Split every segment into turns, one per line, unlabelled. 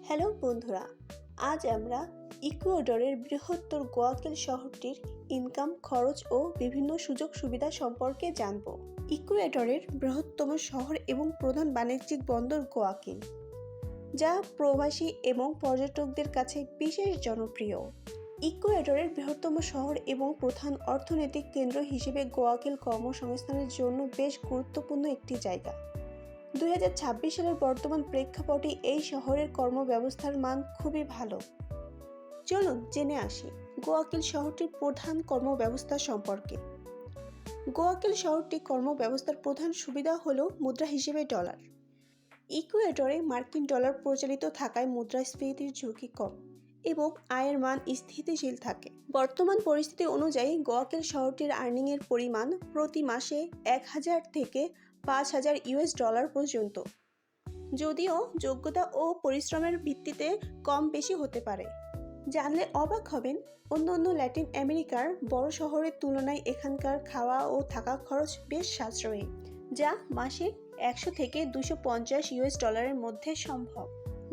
Hello বন্ধুরা, আজ আমরা ইকুয়েডরের বৃহত্তর গোয়াকিল শহরটির ইনকাম, খরচ ও বিভিন্ন সুযোগ সুবিধা সম্পর্কে জানব। ইকুয়েডরের বৃহত্তম শহর এবং প্রধান বাণিজ্যিক বন্দর গোয়াকিল, যা প্রবাসী এবং পর্যটকদের কাছে বিশেষ জনপ্রিয়। ইকুয়েডরের বৃহত্তম শহর এবং প্রধান অর্থনৈতিক কেন্দ্র হিসেবে গোয়াকিল কর্মসংস্থানের জন্য বেশ গুরুত্বপূর্ণ একটি জায়গা। 2026 সালের বর্তমান প্রেক্ষাপটে এই শহরের কর্মব্যবস্থার মান খুবই ভালো। চলুন জেনে আসি গোয়াকিল শহরটির প্রধান কর্মব্যবস্থা সম্পর্কে। গোয়াকিল শহরটি কর্মব্যবস্থার প্রধান সুবিধা হল মুদ্রা হিসেবে ডলার। ইকুয়েডরে মার্কিন ডলার প্রচলিত থাকায় মুদ্রাস্ফীতির ঝুঁকি কম এবং আয়ের মান স্থিতিশীল থাকে। বর্তমান পরিস্থিতি অনুযায়ী গোয়াকিল শহরটির আর্নিংয়ের পরিমাণ প্রতি মাসে 1000 থেকে 5000 ইউএস ডলার পর্যন্ত, যদিও যোগ্যতা ও পরিশ্রমের ভিত্তিতে কম বেশি হতে পারে। জানলে অবাক হবেন, অন্যান্য ল্যাটিন আমেরিকার বড় শহরের তুলনায় এখানকার খাওয়া ও থাকা খরচ বেশ সাশ্রয়ী, যা মাসে 100 থেকে 250 ইউএস ডলারের মধ্যে সম্ভব।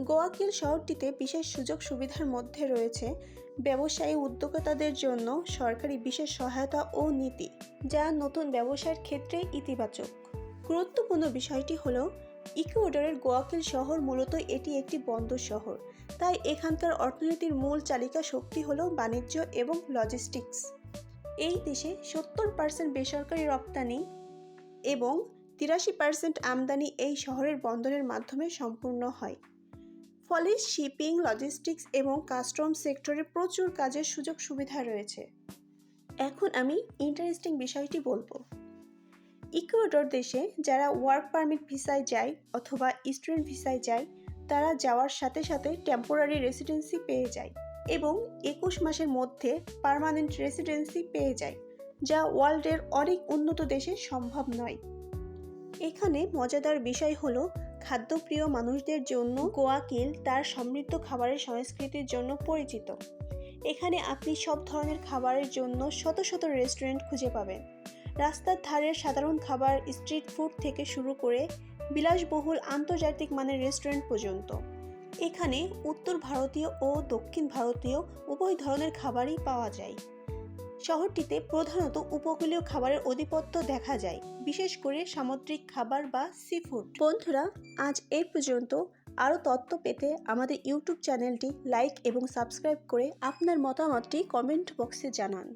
গোয়াকিল শহরটিতে বিশেষ সুযোগ সুবিধার মধ্যে রয়েছে ব্যবসায়ী উদ্যোক্তাদের জন্য সরকারি বিশেষ সহায়তা ও নীতি, যা নতুন ব্যবসার ক্ষেত্রে ইতিবাচক। গুরুত্বপূর্ণ বিষয়টি হলো ইকুয়েডরের গোয়াকিল শহর মূলত এটি একটি বন্দর শহর, তাই এখানকার অর্থনীতির মূল চালিকা শক্তি হলো বাণিজ্য এবং লজিস্টিক্স। এই দেশে 70% বেসরকারি রপ্তানি এবং 83% আমদানি এই শহরের বন্দরের মাধ্যমে সম্পূর্ণ হয়। ফলে শিপিং, লজিস্টিক্স এবং কাস্টম সেক্টরে প্রচুর কাজের সুযোগ সুবিধা রয়েছে। এখন আমি ইন্টারেস্টিং বিষয়টি বলবো। ইকুয়েডর দেশে যারা ওয়ার্ক পারমিট ভিসায় যায় অথবা স্টুডেন্ট ভিসায় যায়, তারা যাওয়ার সাথে সাথে টেম্পোরারি রেসিডেন্সি পেয়ে যায় এবং 21 মাসের মধ্যে পার্মানেন্ট রেসিডেন্সি পেয়ে যায়, যা ওয়ার্ল্ডের অনেক উন্নত দেশে সম্ভব নয়। এখানে মজাদার বিষয় হলো, খাদ্যপ্রিয় মানুষদের জন্য গোয়াকিল তার সমৃদ্ধ খাবারের সংস্কৃতির জন্য পরিচিত। এখানে আপনি সব ধরনের খাবারের জন্য শত শত রেস্টুরেন্ট খুঁজে পাবেন। রাস্তার ধারের সাধারণ খাবার, স্ট্রিট ফুড থেকে শুরু করে বিলাসবহুল আন্তর্জাতিক মানের রেস্টুরেন্ট পর্যন্ত। এখানে উত্তর ভারতীয় ও দক্ষিণ ভারতীয় উভয় ধরনের খাবারই পাওয়া যায়। শহরটিতে প্রধানত উপকূলীয় খাবারের আধিপত্য দেখা যায়, বিশেষ করে সামুদ্রিক খাবার বা সি ফুড। বন্ধুরা, আজ এই পর্যন্ত। আরও তথ্য পেতে আমাদের ইউটিউব চ্যানেলটি লাইক এবং সাবস্ক্রাইব করে আপনার মতামতটি কমেন্ট বক্সে জানান।